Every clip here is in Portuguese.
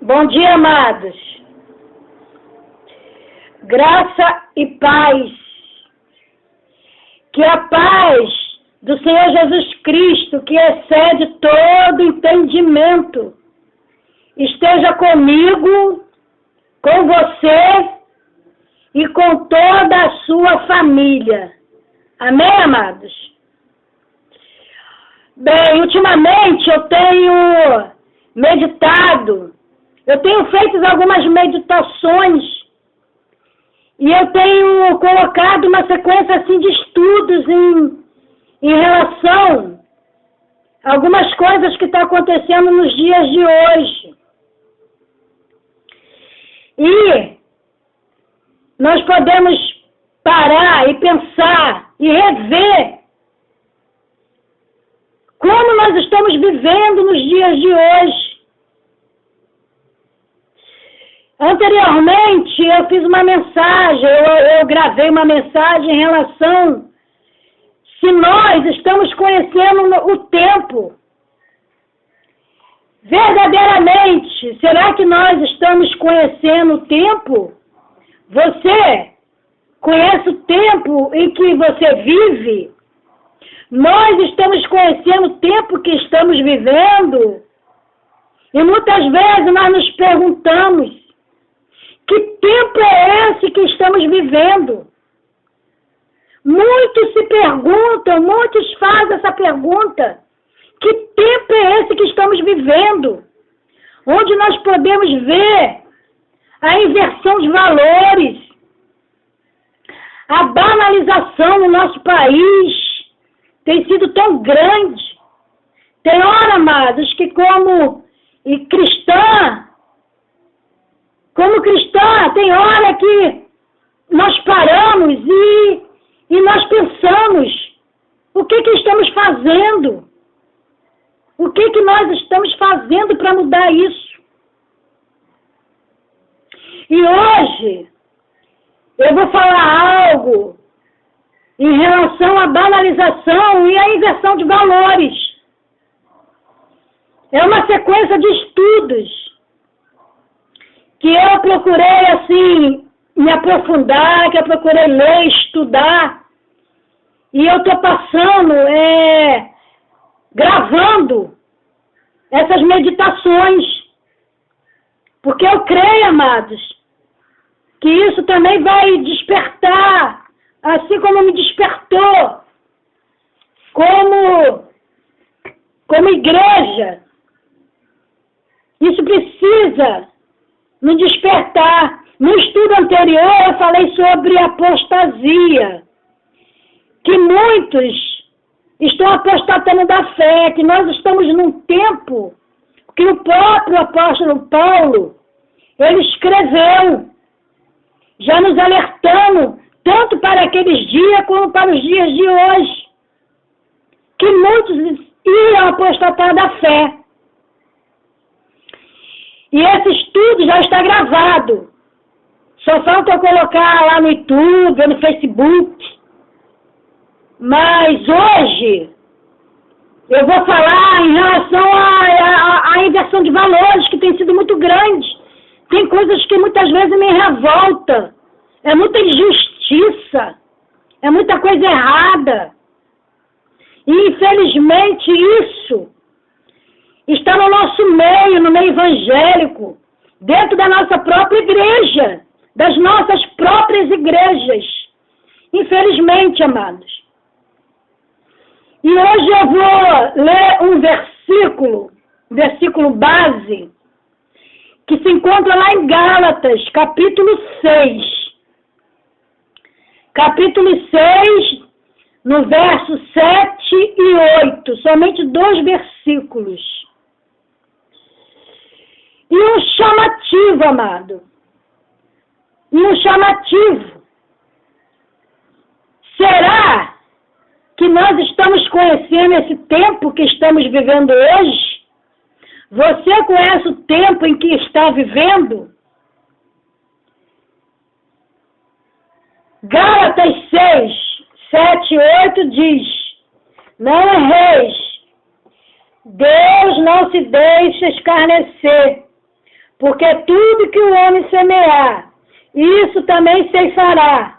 Bom dia, amados. Graça e paz. Que a paz do Senhor Jesus Cristo, que excede todo entendimento, esteja comigo, com você e com toda a sua família. Amém, amados? Bem, ultimamente eu tenho meditado, eu tenho feito algumas meditações e eu tenho colocado uma sequência assim de estudos em relação a algumas coisas que estão acontecendo nos dias de hoje. E nós podemos parar e pensar e rever como nós estamos vivendo nos dias de hoje. Anteriormente, eu fiz uma mensagem, eu gravei uma mensagem em relação se nós estamos conhecendo o tempo. Verdadeiramente, será que nós estamos conhecendo o tempo? Você conhece o tempo em que você vive? Nós estamos conhecendo o tempo que estamos vivendo? E muitas vezes nós nos perguntamos, que tempo é esse que estamos vivendo? Muitos se perguntam, muitos fazem essa pergunta. Que tempo é esse que estamos vivendo? Onde nós podemos ver a inversão de valores, a banalização no nosso país tem sido tão grande. Tem hora, amados, que como cristã, tem hora que nós paramos e nós pensamos, o que estamos fazendo? O que nós estamos fazendo para mudar isso? E hoje, eu vou falar algo em relação à banalização e à inversão de valores. É uma sequência de estudos que eu procurei, assim, me aprofundar, que eu procurei ler, estudar. E eu estou passando, gravando essas meditações. Porque eu creio, amados, que isso também vai despertar, assim como me despertou, como igreja. Isso precisa nos despertar. No estudo anterior, eu falei sobre apostasia, que muitos estão apostatando da fé, que nós estamos num tempo que o próprio apóstolo Paulo, ele escreveu, já nos alertando, tanto para aqueles dias como para os dias de hoje, que muitos iam apostatar da fé. E esse estudo já está gravado. Só falta eu colocar lá no YouTube, no Facebook. Mas hoje eu vou falar em relação à inversão de valores, que tem sido muito grande. Tem coisas que muitas vezes me revoltam. É muita injustiça. É muita coisa errada. E infelizmente isso está no nosso meio, no meio evangélico, dentro da nossa própria igreja, das nossas próprias igrejas. Infelizmente, amados. E hoje eu vou ler um versículo base, que se encontra lá em Gálatas, capítulo 6. Capítulo 6, no verso 7 e 8, somente 2 versículos. E um chamativo, amado. E um chamativo. Será que nós estamos conhecendo esse tempo que estamos vivendo hoje? Você conhece o tempo em que está vivendo? Gálatas 6, 7 e 8 diz: não erreis, Deus não se deixa escarnecer, Porque tudo que o homem semear, isso também ceifará.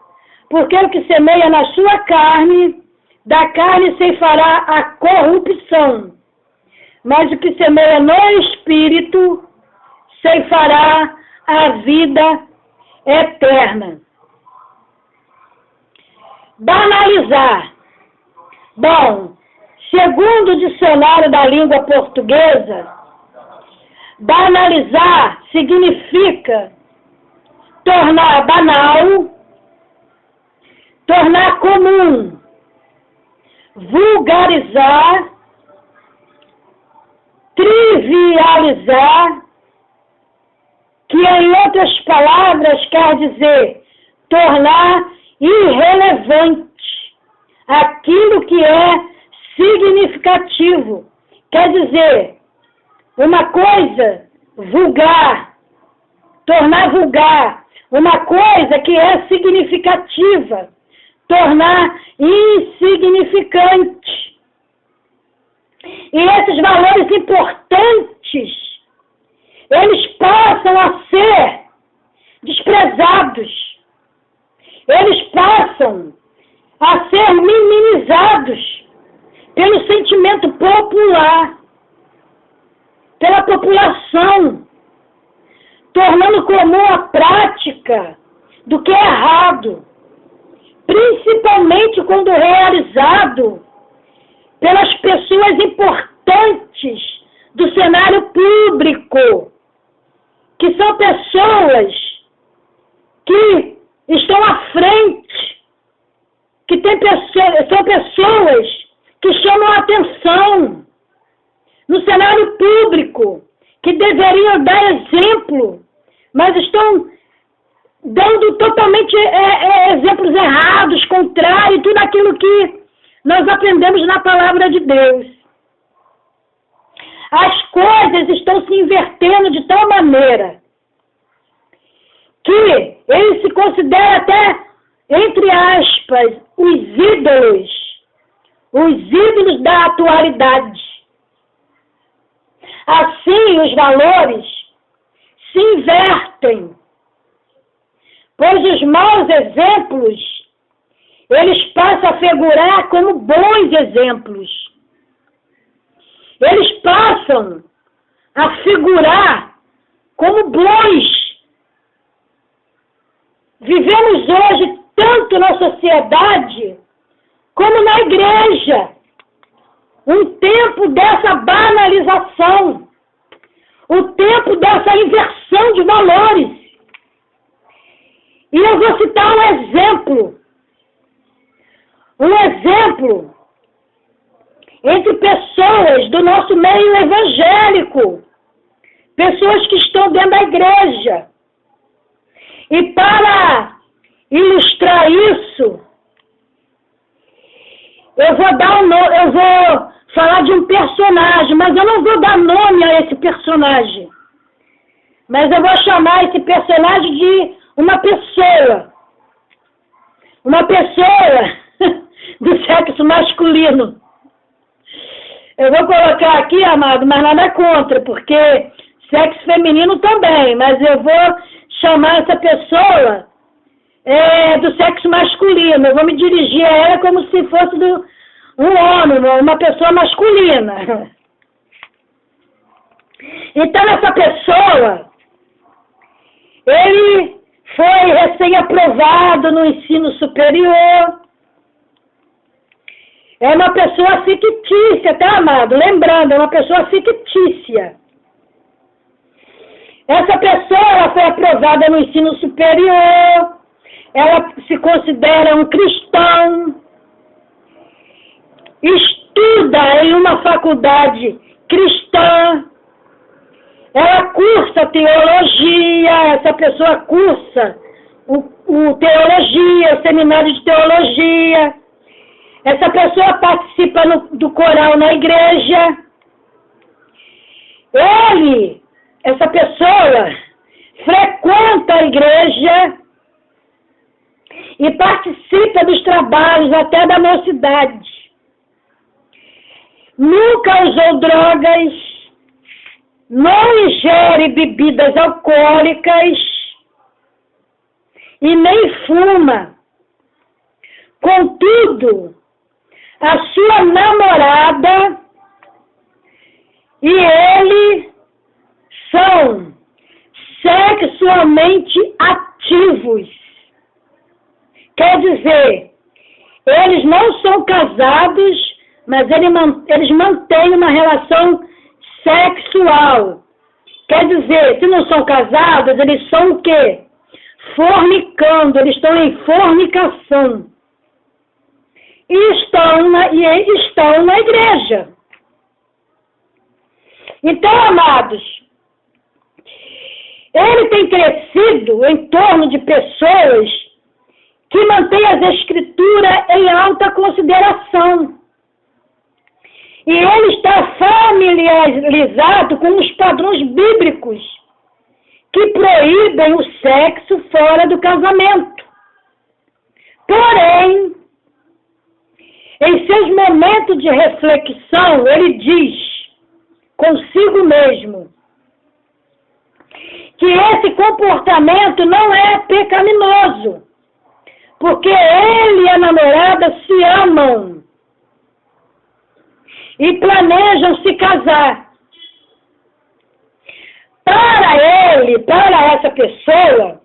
Porque o que semeia na sua carne, da carne ceifará a corrupção. Mas o que semeia no Espírito, ceifará a vida eterna. Banalizar. Bom, segundo o dicionário da língua portuguesa, banalizar significa tornar banal, tornar comum, vulgarizar, trivializar, que em outras palavras quer dizer tornar irrelevante aquilo que é significativo. Quer dizer, uma coisa vulgar, tornar vulgar, uma coisa que é significativa, tornar insignificante. E esses valores importantes, eles passam a ser desprezados. Eles passam a ser minimizados pelo sentimento popular, pela população, tornando comum a prática do que é errado, principalmente quando realizado pelas pessoas importantes do cenário público, que são pessoas que estão à frente, que são pessoas que chamam a atenção no cenário público, que deveriam dar exemplo, mas estão dando totalmente exemplos errados, contrários, tudo aquilo que nós aprendemos na palavra de Deus. As coisas estão se invertendo de tal maneira que ele se considera até, entre aspas, os ídolos da atualidade. Assim, os valores se invertem, pois os maus exemplos, eles passam a figurar como bons exemplos. Eles passam a figurar como bons. Vivemos hoje tanto na sociedade como na igreja um tempo dessa banalização, o tempo dessa inversão de valores. E eu vou citar um exemplo entre pessoas do nosso meio evangélico, pessoas que estão dentro da igreja. E para ilustrar isso, eu vou falar de um personagem, mas eu não vou dar nome a esse personagem. Mas eu vou chamar esse personagem de uma pessoa. Uma pessoa do sexo masculino. Eu vou colocar aqui, amado, mas nada contra, porque sexo feminino também, mas eu vou chamar essa pessoa do sexo masculino. Eu vou me dirigir a ela como se fosse um homem, uma pessoa masculina. Então, essa pessoa, ele foi recém-aprovado no ensino superior. É uma pessoa fictícia, tá, amado? Lembrando, é uma pessoa fictícia. Essa pessoa, ela foi aprovada no ensino superior, ela se considera um cristão, estuda em uma faculdade cristã, ela cursa teologia, essa pessoa cursa o teologia, o seminário de teologia, essa pessoa participa do coral na igreja, essa pessoa frequenta a igreja e participa dos trabalhos até da mocidade. Nunca usou drogas, não ingere bebidas alcoólicas e nem fuma. Contudo, a sua namorada e ele são sexualmente ativos. Quer dizer, eles não são casados, mas eles mantêm uma relação sexual. Quer dizer, se não são casados, eles são o quê? Fornicando, eles estão em fornicação. E estão na igreja. Então, amados, ele tem crescido em torno de pessoas que mantêm as escrituras em alta consideração. E ele está familiarizado com os padrões bíblicos que proíbem o sexo fora do casamento. Porém, em seus momentos de reflexão, ele diz consigo mesmo que esse comportamento não é pecaminoso, porque ele e a namorada se amam e planejam se casar. Para essa pessoa,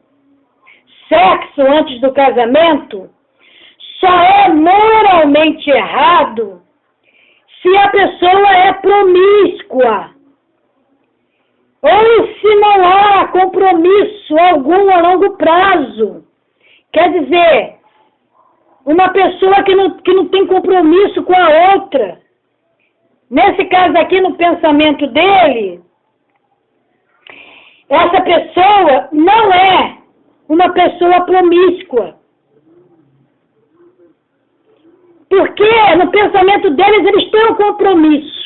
sexo antes do casamento só é moralmente errado se a pessoa é promíscua ou se não há compromisso algum a longo prazo. Quer dizer, uma pessoa que não tem compromisso com a outra. Nesse caso aqui, no pensamento dele, essa pessoa não é uma pessoa promíscua. Porque no pensamento deles, eles têm um compromisso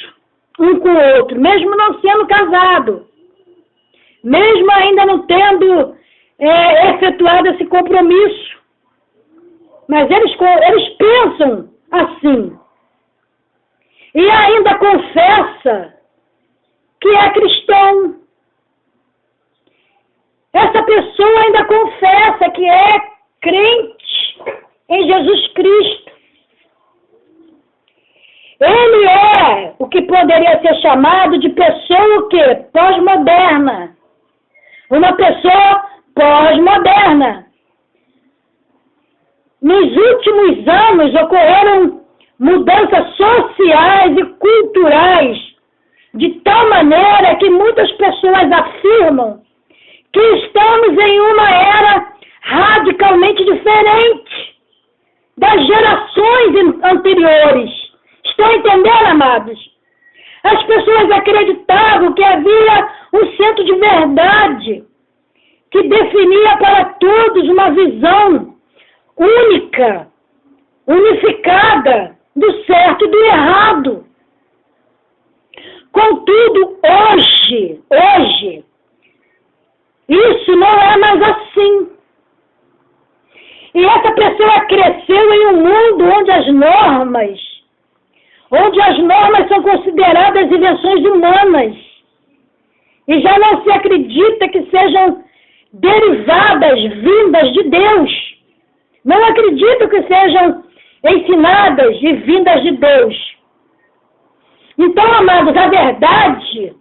um com o outro, mesmo não sendo casado, mesmo ainda não tendo efetuado esse compromisso. Mas eles pensam assim. E ainda confessa que é cristão. Essa pessoa ainda confessa que é crente em Jesus Cristo. Ele é o que poderia ser chamado de pessoa o quê? Pós-moderna. Uma pessoa pós-moderna. Nos últimos anos ocorreram mudanças sociais e culturais de tal maneira que muitas pessoas afirmam que estamos em uma era radicalmente diferente das gerações anteriores. Estão entendendo, amados? As pessoas acreditavam que havia um centro de verdade que definia para todos uma visão única, unificada do certo e do errado. Contudo, hoje, isso não é mais assim. E essa pessoa cresceu em um mundo onde as normas são consideradas invenções humanas. E já não se acredita que sejam derivadas, vindas de Deus. Não acredito que sejam ensinadas e vindas de Deus. Então, amados, a verdade,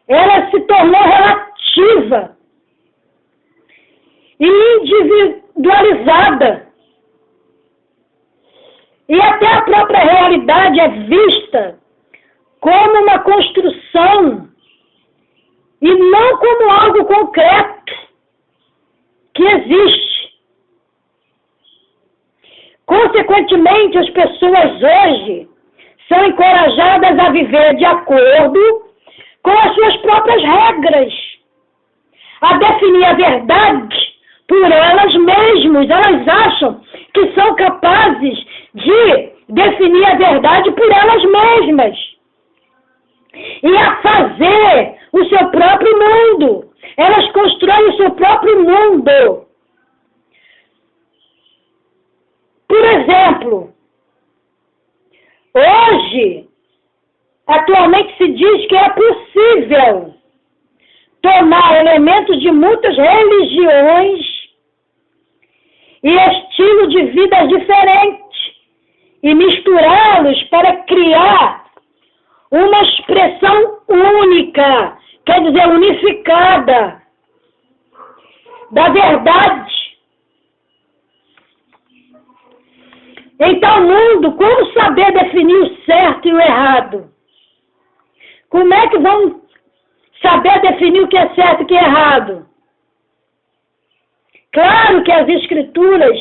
ela se tornou relativa e individualizada. E até a própria realidade é vista como uma construção e não como algo concreto que existe. Consequentemente, as pessoas hoje são encorajadas a viver de acordo com as suas próprias regras, a definir a verdade por elas mesmas. Elas acham que são capazes de definir a verdade por elas mesmas e a fazer o seu próprio mundo. Elas constroem o seu próprio mundo. Por exemplo, hoje atualmente se diz que é possível tomar elementos de muitas religiões e estilos de vida diferentes e misturá-los para criar uma expressão única, quer dizer, unificada, da verdade. Em tal mundo, como saber definir o certo e o errado? Como é que vão saber definir o que é certo e o que é errado? Claro que as Escrituras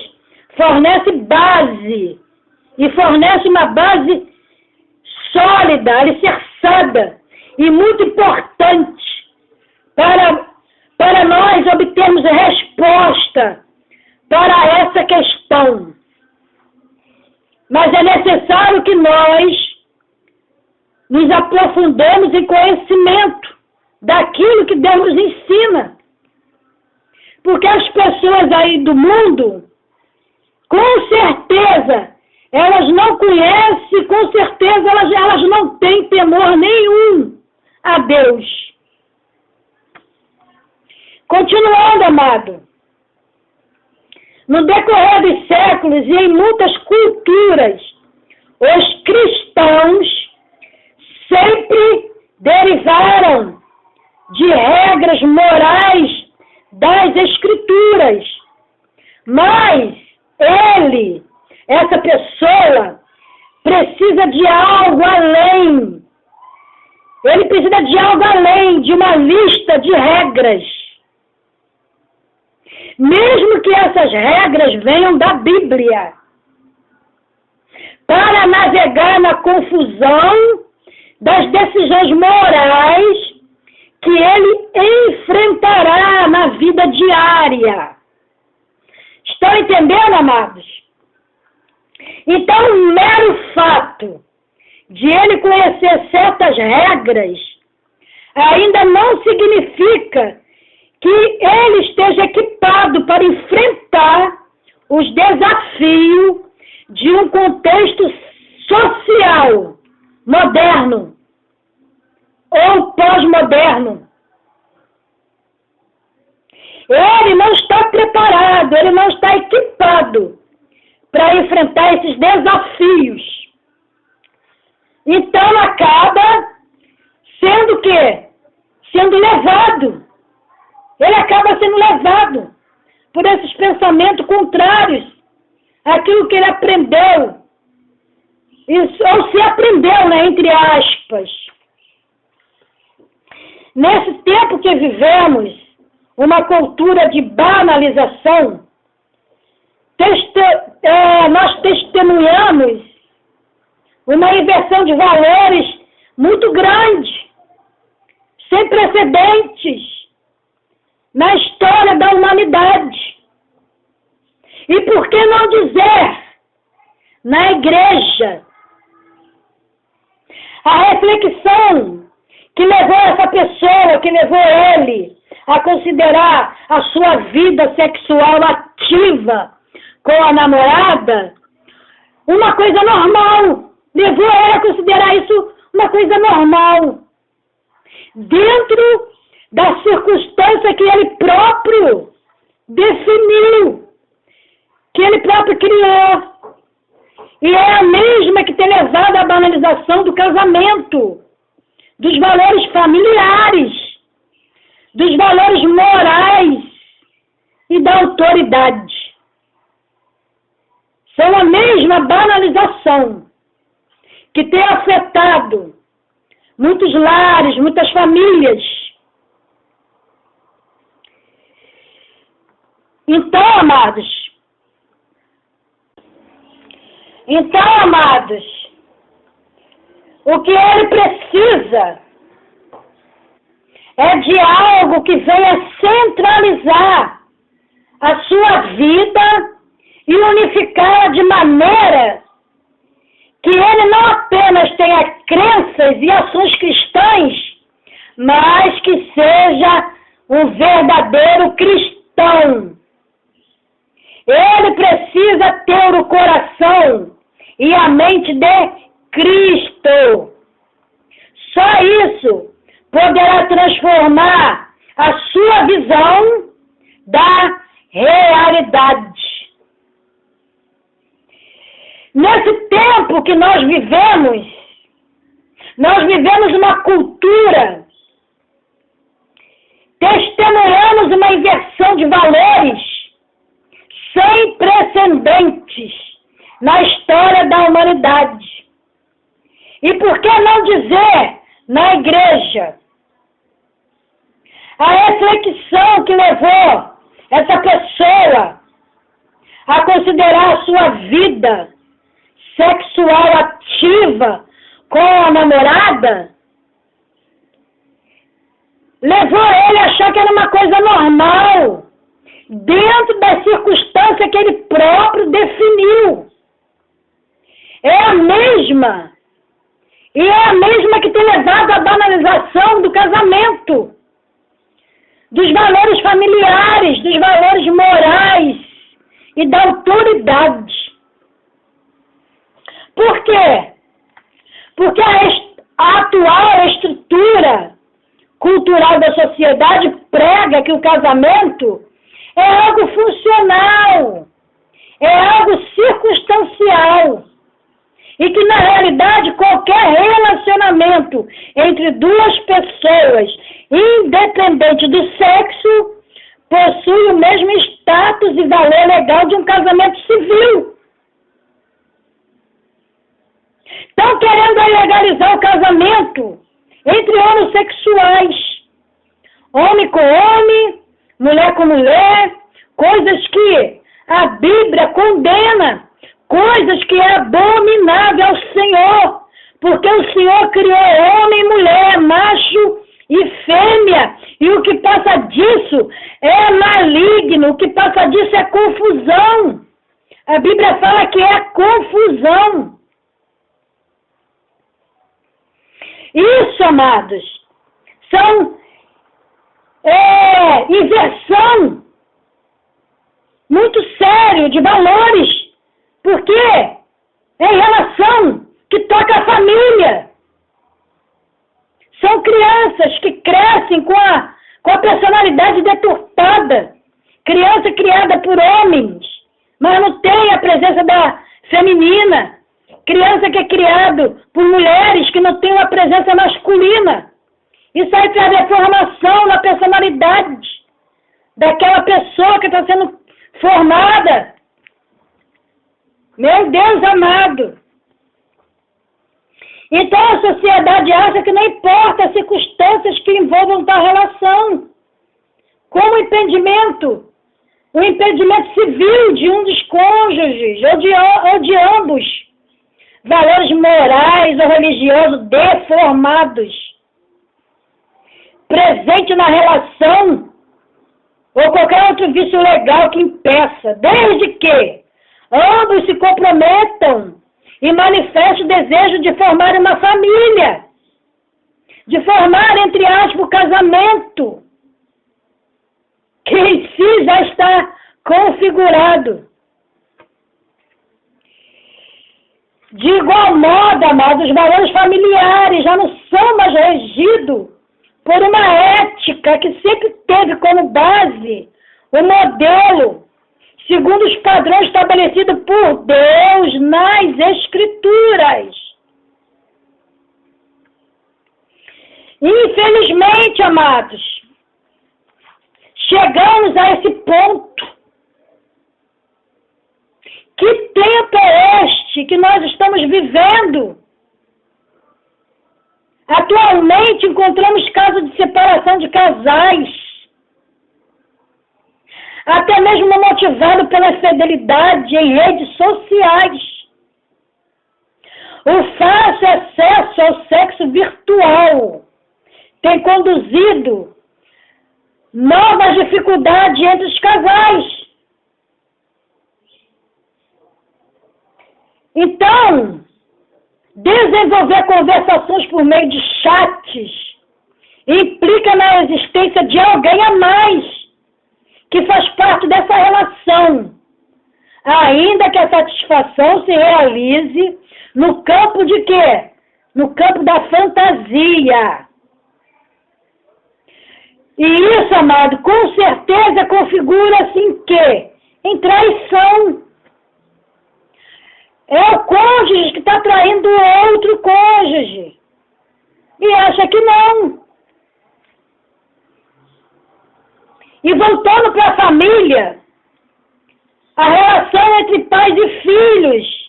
fornecem base, e fornecem uma base sólida, alicerçada e muito importante para nós obtermos resposta para essa questão. Mas é necessário que nós nos aprofundemos em conhecimento daquilo que Deus nos ensina. Porque as pessoas aí do mundo, com certeza, elas não conhecem, com certeza elas não têm temor nenhum a Deus. Continuando, amado. No decorrer dos séculos e em muitas culturas, os cristãos sempre derivaram de regras morais das Escrituras. Mas essa pessoa, precisa de algo além. Ele precisa de algo além de uma lista de regras. Mesmo que essas regras venham da Bíblia, para navegar na confusão das decisões morais que ele enfrentará na vida diária. Estão entendendo, amados? Então, o mero fato de ele conhecer certas regras ainda não significa que ele esteja equipado para enfrentar os desafios de um contexto social moderno ou pós-moderno. Ele não está preparado, ele não está equipado para enfrentar esses desafios. Então acaba sendo o quê? Sendo levado. Ele acaba sendo levado por esses pensamentos contrários àquilo que ele aprendeu. Ou se aprendeu, né, entre aspas. Nesse tempo que vivemos, uma cultura de banalização, nós testemunhamos uma inversão de valores muito grande, sem precedentes na história da humanidade. E por que não dizer na igreja? A reflexão que levou essa pessoa, que levou ele a considerar a sua vida sexual ativa com a namorada uma coisa normal. Levou ele a considerar isso uma coisa normal. Dentro da circunstância que ele próprio definiu, que ele próprio criou. E é a mesma que tem levado à banalização do casamento, dos valores familiares, dos valores morais e da autoridade. São a mesma banalização que tem afetado muitos lares, muitas famílias. Então, amados, o que ele precisa é de algo que venha centralizar a sua vida e unificá-la de maneira que ele não apenas tenha crenças e ações cristãs, mas que seja um verdadeiro cristão. Ele precisa ter o coração e a mente de Cristo. Só isso poderá transformar a sua visão da realidade. Nesse tempo que nós vivemos uma cultura, testemunhamos uma inversão de valores sem precedentes na história da humanidade. E por que não dizer na igreja? A reflexão que levou essa pessoa a considerar a sua vida sexual ativa com a namorada, levou ele a achar que era uma coisa normal, dentro da circunstância que ele próprio definiu. É a mesma que tem levado à banalização do casamento, dos valores familiares, dos valores morais e da autoridade. Por quê? Porque a atual estrutura cultural da sociedade prega que o casamento é algo funcional, é algo circunstancial, e que na realidade qualquer relacionamento entre duas pessoas, independente do sexo, possui o mesmo status e valor legal de um casamento civil. Estão querendo legalizar o casamento entre homossexuais, homem com homem, mulher com mulher, coisas que a Bíblia condena, coisas que é abominável ao Senhor, porque o Senhor criou homem e mulher, macho e fêmea, e o que passa disso é maligno, o que passa disso é confusão. A Bíblia fala que é confusão. Isso, amados, são inversão muito sério de valores, porque é relação que toca a família. São crianças que crescem com a personalidade deturpada, criança criada por homens, mas não tem a presença da feminina, criança que é criado por mulheres que não tem uma presença masculina. Isso aí traz deformação na personalidade daquela pessoa que está sendo formada. Meu Deus amado. Então a sociedade acha que não importa as circunstâncias que envolvam tal relação, como o impedimento civil de um dos cônjuges ou de ambos, valores morais ou religiosos deformados, presente na relação, ou qualquer outro vício legal que impeça, desde que ambos se comprometam e manifestem o desejo de formar uma família, de formar, entre aspas, o casamento, que em si já está configurado. De igual modo, amados, os valores familiares já não são mais regidos por uma ética que sempre teve como base o modelo, segundo os padrões estabelecidos por Deus nas Escrituras. Infelizmente, amados, chegamos a esse ponto. Que tempo é este que nós estamos vivendo? Atualmente encontramos casos de separação de casais, até mesmo motivado pela fidelidade em redes sociais. O fácil acesso ao sexo virtual tem conduzido novas dificuldades entre os casais. Então, desenvolver conversações por meio de chats implica na existência de alguém a mais que faz parte dessa relação, ainda que a satisfação se realize no campo de quê? no campo da fantasia. E isso, amado, com certeza configura-se em quê? Em traição. É o cônjuge que está traindo o outro cônjuge. E acha que não. E voltando para a família, a relação entre pais e filhos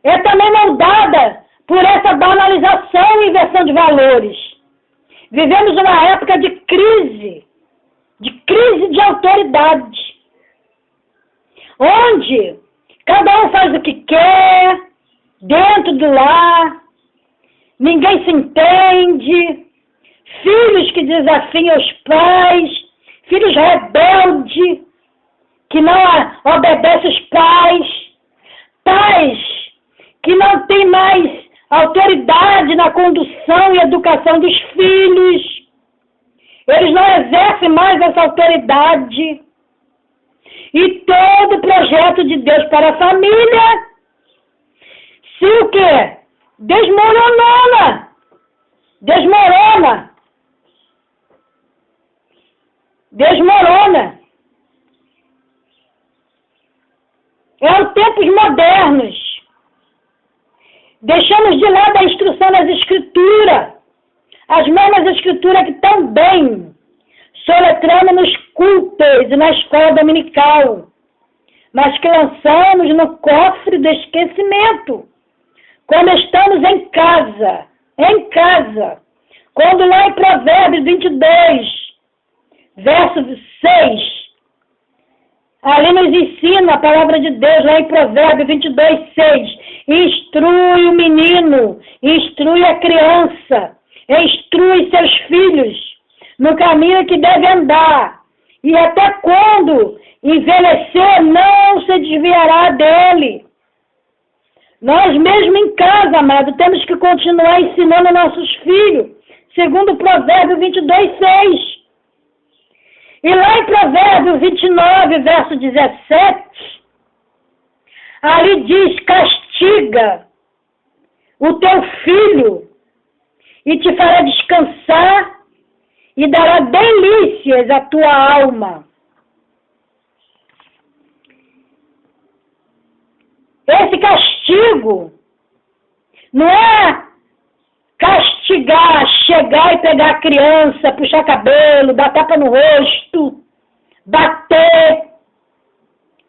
é também moldada por essa banalização e inversão de valores. Vivemos uma época de crise de autoridade, onde cada um faz o que quer, dentro do lar, ninguém se entende, filhos que desafiam os pais, filhos rebeldes, que não obedecem os pais, pais que não têm mais autoridade na condução e educação dos filhos, eles não exercem mais essa autoridade. E todo o projeto de Deus para a família, se o quê? Desmorona. É os tempos modernos. Deixamos de lado a instrução das escrituras, as mesmas escrituras que também soletramos nos cultos e na escola dominical, mas que lançamos no cofre do esquecimento, quando estamos em casa, quando lá em Provérbios 22, verso 6, ali nos ensina a palavra de Deus, lá em Provérbios 22, 6, instrui o menino, instrui a criança, instrui seus filhos no caminho que deve andar, e até quando envelhecer não se desviará dele. Nós mesmo em casa, amado, temos que continuar ensinando nossos filhos, segundo o Provérbio 22, 6. E lá em Provérbios 29, verso 17, ali diz, castiga o teu filho e te fará descansar e dará delícias à tua alma. Esse castigo não é castigar, chegar e pegar a criança, puxar cabelo, dar tapa no rosto, bater,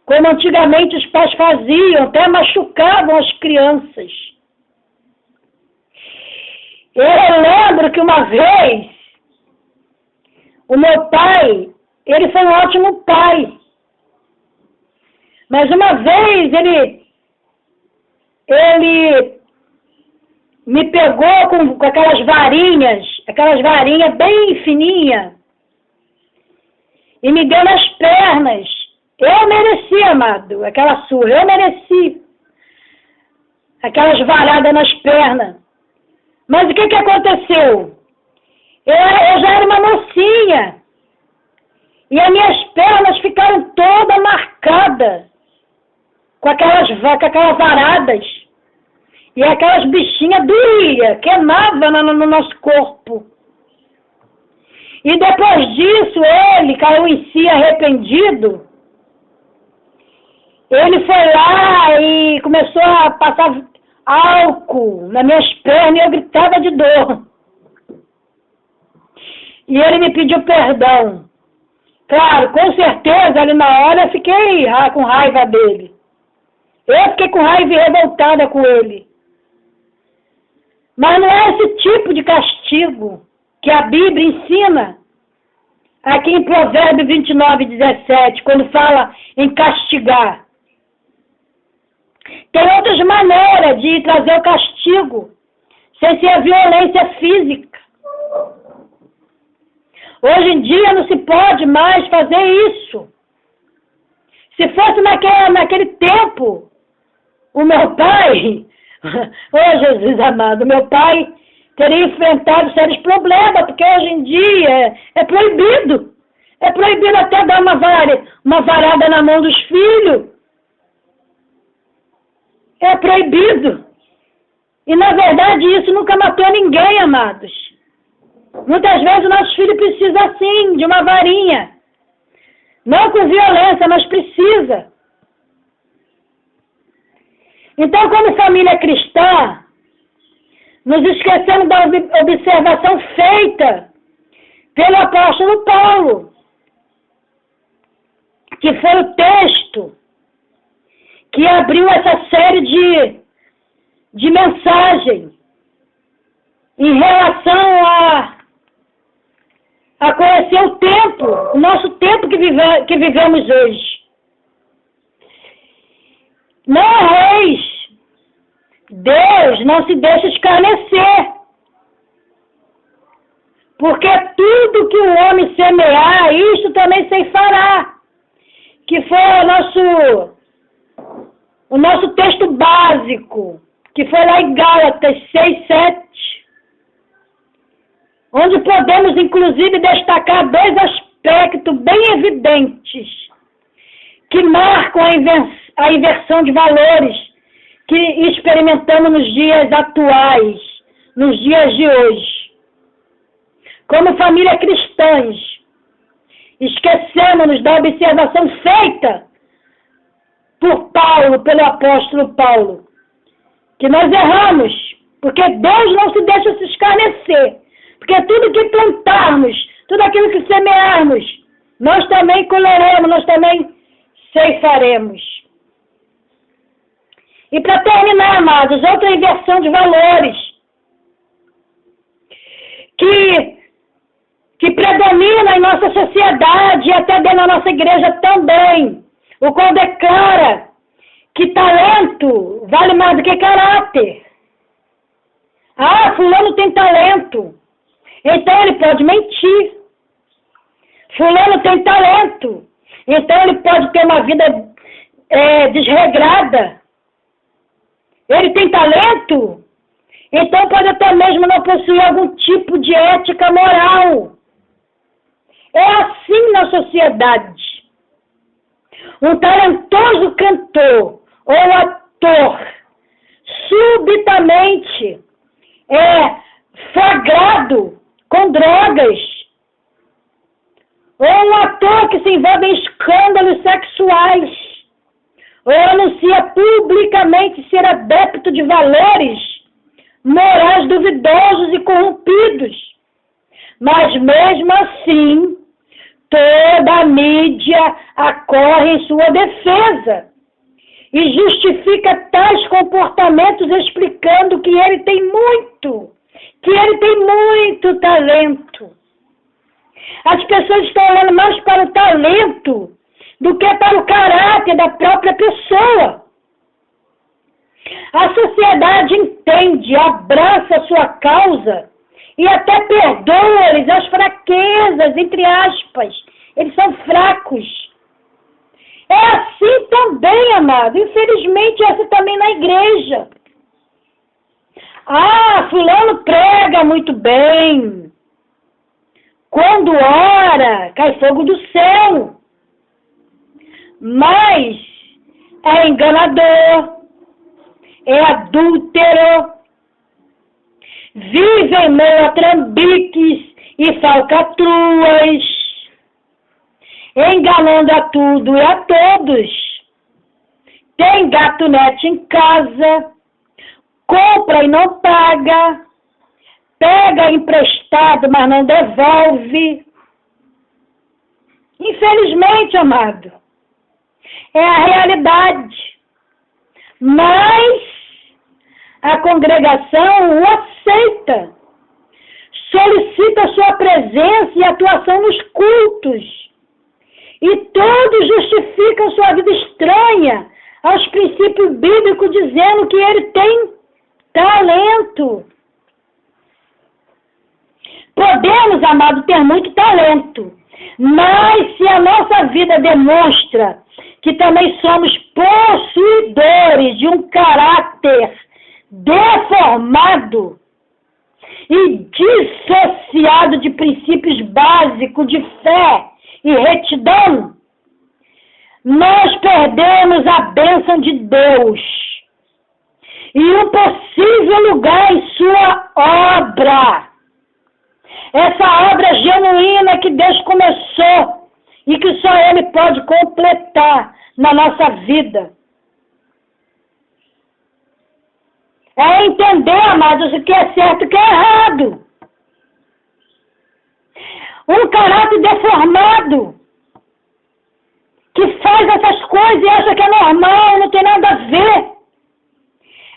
como antigamente os pais faziam, até machucavam as crianças. Eu lembro que uma vez, o meu pai, ele foi um ótimo pai, mas uma vez ele me pegou com aquelas varinhas bem fininhas, e me deu nas pernas. Eu mereci, amado, aquela surra, eu mereci aquelas varadas nas pernas. Mas o que aconteceu? Eu já era uma mocinha, e as minhas pernas ficaram todas marcadas com aquelas varadas. E aquelas bichinhas doíam, queimavam no nosso corpo. E depois disso, ele caiu em si arrependido. Ele foi lá e começou a passar álcool nas minhas pernas e eu gritava de dor. E ele me pediu perdão. Claro, com certeza, ali na hora eu fiquei com raiva dele. Eu fiquei com raiva e revoltada com ele. Mas não é esse tipo de castigo que a Bíblia ensina aqui em Provérbios 29, 17, quando fala em castigar. Tem outras maneiras de trazer o castigo, sem ser a violência física. Hoje em dia não se pode mais fazer isso. Se fosse naquele tempo, o meu pai... Oh, Jesus amado, meu pai teria enfrentado sérios problemas, porque hoje em dia é proibido. É proibido até dar uma varada na mão dos filhos. É proibido. E, na verdade, isso nunca matou ninguém, amados. Muitas vezes o nosso filho precisa, assim, de uma varinha. Não com violência, mas precisa. Então, como família cristã, nos esquecemos da observação feita pelo apóstolo Paulo, que foi o texto que abriu essa série de mensagem em relação a conhecer o tempo, o nosso tempo que vivemos hoje. Não erreis, Deus não se deixa escarnecer, porque tudo que o homem semear, isto também ceifará, que foi o nosso texto básico, que foi lá em Gálatas 6:7, onde podemos, inclusive, destacar dois aspectos bem evidentes que marcam a inversão de valores que experimentamos nos dias atuais, nos dias de hoje. Como família cristãs, esquecemos-nos da observação feita por Paulo, pelo apóstolo Paulo, que nós erramos, porque Deus não se deixa se escarnecer, porque tudo que plantarmos, tudo aquilo que semearmos, nós também colheremos, nós também ceifaremos. E para terminar, amados, outra inversão de valores que predomina em nossa sociedade e até dentro da nossa igreja também, o qual declara que talento vale mais do que caráter. Ah, fulano tem talento, então ele pode mentir. Fulano tem talento, então ele pode ter uma vida desregrada. Ele tem talento, então pode até mesmo não possuir algum tipo de ética moral. É assim na sociedade. Um talentoso cantor ou ator subitamente é flagrado com drogas. Ou um ator que se envolve em escândalos sexuais. Ou anuncia publicamente ser adepto de valores morais duvidosos e corrompidos. Mas mesmo assim, toda a mídia acorre em sua defesa e justifica tais comportamentos explicando que ele tem muito talento. As pessoas estão olhando mais para o talento do que para o caráter da própria pessoa. A sociedade entende, abraça a sua causa e até perdoa-lhes as fraquezas, entre aspas. Eles são fracos. É assim também, amado. Infelizmente, é assim também na igreja. Ah, fulano prega muito bem. Quando ora, cai fogo do céu. Mas é enganador, é adúltero, vive em meio a trambiques e falcatruas, enganando a tudo e a todos. Tem gatunete em casa, compra e não paga, pega emprestado, mas não devolve. Infelizmente, amado, é a realidade. Mas a congregação o aceita, solicita sua presença e atuação nos cultos. E todos justificam sua vida estranha aos princípios bíblicos, dizendo que ele tem talento. Podemos, amado, ter muito talento, mas se a nossa vida demonstra que também somos possuidores de um caráter deformado e dissociado de princípios básicos de fé e retidão, nós perdemos a bênção de Deus. e um possível lugar em sua obra. Essa obra genuína que Deus começou e que só Ele pode completar na nossa vida. É entender, amados, o que é certo e o que é errado. Um caráter deformado que faz essas coisas e acha que é normal, não tem nada a ver.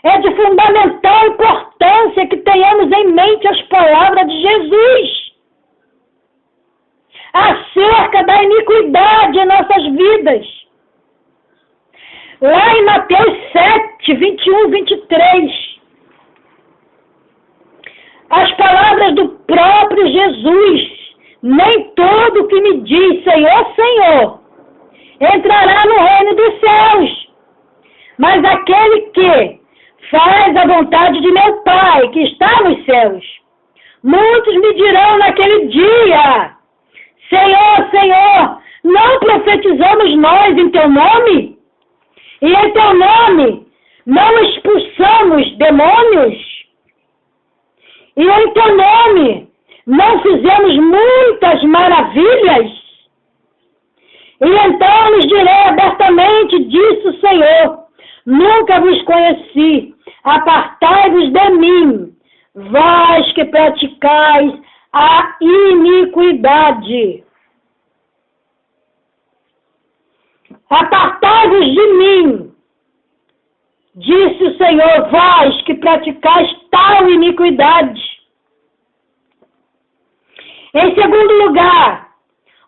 É de fundamental importância que tenhamos em mente as palavras de Jesus acerca da iniquidade em nossas vidas. Lá em Mateus 7, 21, 23, as palavras do próprio Jesus: nem todo que me diz Senhor, Senhor, entrará no reino dos céus, mas aquele que faz a vontade de meu Pai, que está nos céus. Muitos me dirão naquele dia: Senhor, Senhor, não profetizamos nós em teu nome? E em teu nome não expulsamos demônios? E em teu nome não fizemos muitas maravilhas? E então lhes direi abertamente, disse o Senhor: nunca vos conheci, apartai-vos de mim, vós que praticais a iniquidade. Apartai-vos de mim, disse o Senhor, vós que praticais tal iniquidade. Em segundo lugar,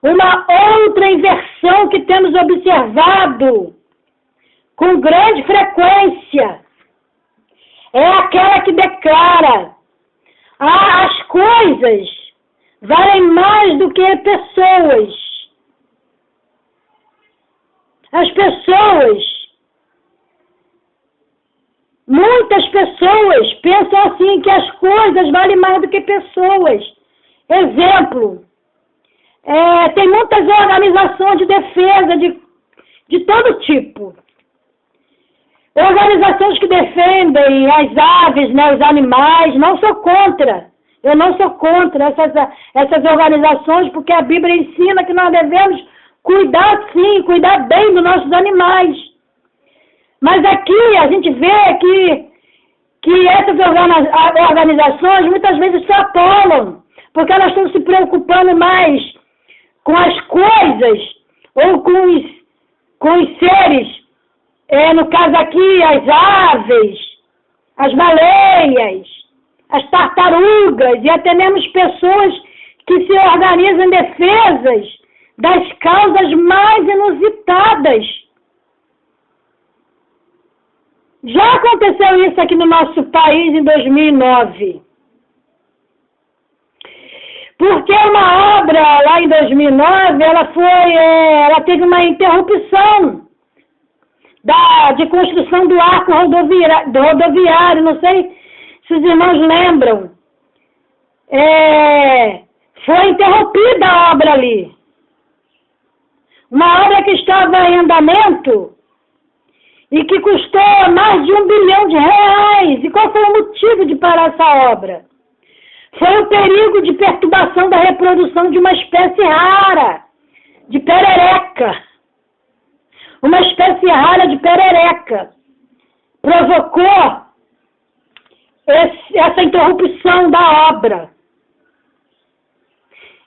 uma outra inversão que temos observado com grande frequência é aquela que declara: as coisas valem mais do que pessoas. As pessoas, muitas pessoas pensam assim, que as coisas valem mais do que pessoas. Exemplo, tem muitas organizações de defesa de todo tipo. Organizações que defendem as aves, né, os animais. Não sou contra. Eu não sou contra essas organizações, porque a Bíblia ensina que nós devemos cuidar sim, cuidar bem dos nossos animais. Mas aqui a gente vê que essas organizações muitas vezes se apolam, porque elas estão se preocupando mais com as coisas ou com os seres, no caso aqui, as aves, as baleias, as tartarugas, e até mesmo pessoas que se organizam em defesas das causas mais inusitadas. Já aconteceu isso aqui no nosso país em 2009. Porque uma obra lá em 2009, ela teve uma interrupção de construção do arco rodoviário. Não sei se os irmãos lembram. Foi interrompida a obra ali. Uma obra que estava em andamento e que custou mais de R$1 bilhão. E qual foi o motivo de parar essa obra? Foi o perigo de perturbação da reprodução de uma espécie rara, de perereca. Uma espécie rara de perereca provocou essa interrupção da obra.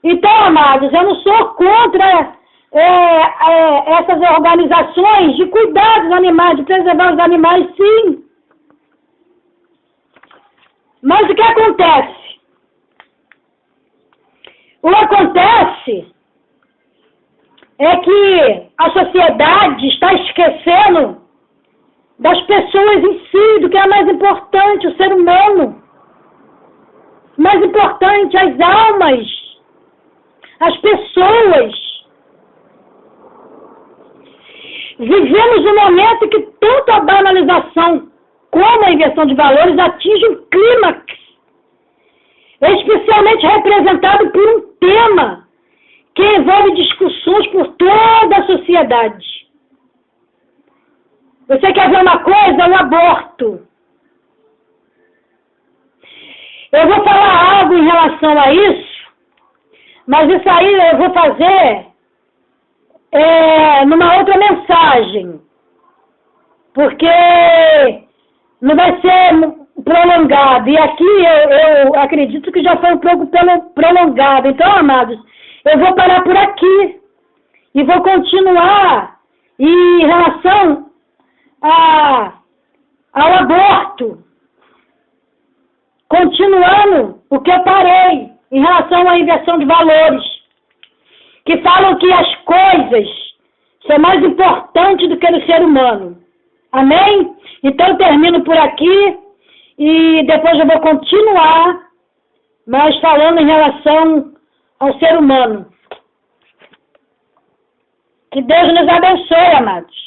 Então, amados, eu não sou contra essas organizações de cuidar dos animais, de preservar os animais, sim. Mas o que acontece? O que acontece é que a sociedade está esquecendo das pessoas em si, do que é mais importante, o ser humano. Mais importante, as almas, as pessoas. Vivemos um momento que tanto a banalização como a inversão de valores atinge um clímax, especialmente representado por um tema que envolve discussões por toda a sociedade. Você quer ver uma coisa? O aborto. Eu vou falar algo em relação a isso, mas isso aí eu vou fazer numa outra mensagem, porque não vai ser prolongado. E aqui eu acredito que já foi um pouco prolongado. Então, amados, eu vou parar por aqui e vou continuar em relação ao aborto, continuando o que eu parei em relação à inversão de valores, que falam que as coisas são mais importantes do que o ser humano. Amém? Então eu termino por aqui e depois eu vou continuar, mas falando em relação ao ser humano. Que Deus nos abençoe, amados.